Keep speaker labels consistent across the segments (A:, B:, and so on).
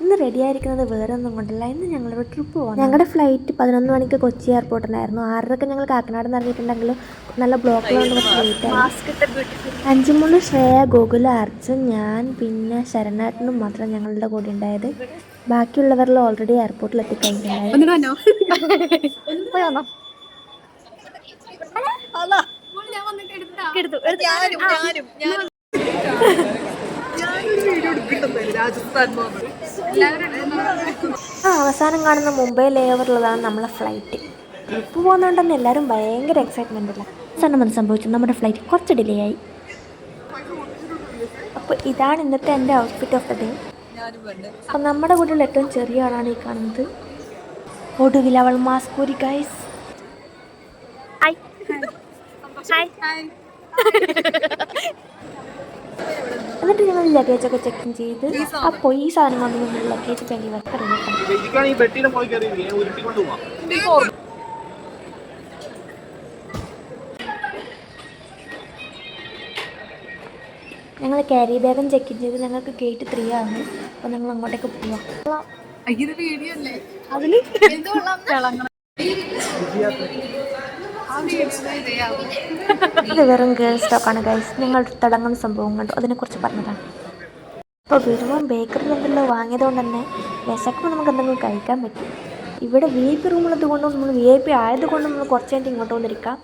A: ഇന്ന് റെഡി ആയിരിക്കുന്നത് വേറെ ഒന്നും കൊണ്ടല്ല, ഇന്ന് ഞങ്ങളൊരു ട്രിപ്പ് പോകാം. ഞങ്ങളുടെ ഫ്ലൈറ്റ് 11 മണിക്ക് കൊച്ചി എയർപോർട്ടിലായിരുന്നു. 6:30 ഞങ്ങൾ കാക്കനാട് ഇറങ്ങിയിട്ടുണ്ടെങ്കിലും നല്ല ബ്ലോക്കുകളുണ്ട്, കുറച്ച് ലേറ്റായി. 5 ശ്രേയ, ഗോകുല, അർജുൻ, ഞാൻ പിന്നെ ശരണേട്ടനും മാത്രം ഞങ്ങളുടെ കൂടെ ഉണ്ടായത്. ബാക്കിയുള്ളവരെല്ലാം ഓൾറെഡി എയർപോർട്ടിൽ എത്തിക്കഴിഞ്ഞിട്ടുണ്ടായിരുന്നു. അവസാനം കാണുന്ന മുംബൈ ലേവറിലുള്ളതാണ് നമ്മളെ ഫ്ലൈറ്റ്. ട്രിപ്പ് പോകുന്നതുകൊണ്ട് തന്നെ എല്ലാവരും ഭയങ്കര എക്സൈറ്റ്മെൻ്റ് അല്ല. അവസാനം അത് സംഭവിച്ചു, നമ്മുടെ ഫ്ലൈറ്റ് കുറച്ച് ഡിലേ ആയി. അപ്പോൾ ഇതാണ് ഇന്നത്തെ എൻ്റെ ഔട്ട്ഫിറ്റ് ഓഫ് ദ ഡേ. അപ്പം നമ്മുടെ കൂടെയുള്ള ഏറ്റവും ചെറിയ ആളാണ് ഈ കാണുന്നത്. ഒടുവിൽ അവൾ മാസ്ക് ഊരി ഗൈസ്. എന്നിട്ട് ഞങ്ങൾ ലഗേജൊക്കെ ചെക്കിങ് ചെയ്ത് അപ്പോൾ ഈ സാധനങ്ങളൊന്നും നമ്മൾ ലഗേജ് വേണ്ടി വെക്കണം. ഞങ്ങൾ ക്യാരി ബാഗും ചെക്കിങ് ചെയ്ത് ഞങ്ങൾക്ക് ഗേറ്റ് 3 ആണ്. അപ്പോൾ ഞങ്ങൾ അങ്ങോട്ടേക്ക് പോവാം. ഇത് വെറും ഗേൾസ് സ്റ്റോക്കാണ് ഗൈസ്. ഞങ്ങൾ തുടങ്ങുന്ന സംഭവം കണ്ടു, അതിനെക്കുറിച്ച് പറഞ്ഞതാണ്. അപ്പോൾ വരുമ്പോൾ ബേക്കറി എന്തെല്ലാം വാങ്ങിയതുകൊണ്ട് തന്നെ വിശക്കുമ്പോൾ നമുക്ക് എന്തെങ്കിലും കഴിക്കാൻ പറ്റും. ഇവിടെ VIP റൂമുള്ളത് കൊണ്ടും നമ്മൾ VIP ആയതുകൊണ്ടും നമ്മൾ കുറച്ച് കഴിഞ്ഞിട്ട് ഇങ്ങോട്ട് വന്നിരിക്കാം.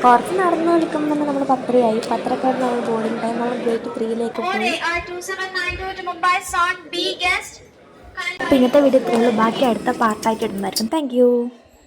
A: കുറച്ച് നടന്നു നിൽക്കുമ്പോൾ തന്നെ നമ്മൾ 10:30 10:30 നമ്മൾ ബോർഡിംഗ് ടൈം. നമ്മൾ ഗേറ്റ് 3ലേക്ക് പോയി. അപ്പോൾ ഇന്നത്തെ വീഡിയോ ഇത്രയുള്ളൂ. ബാക്കി അടുത്ത പാർട്ടായിട്ട് ഇടുന്നതായിരിക്കും. Thank you.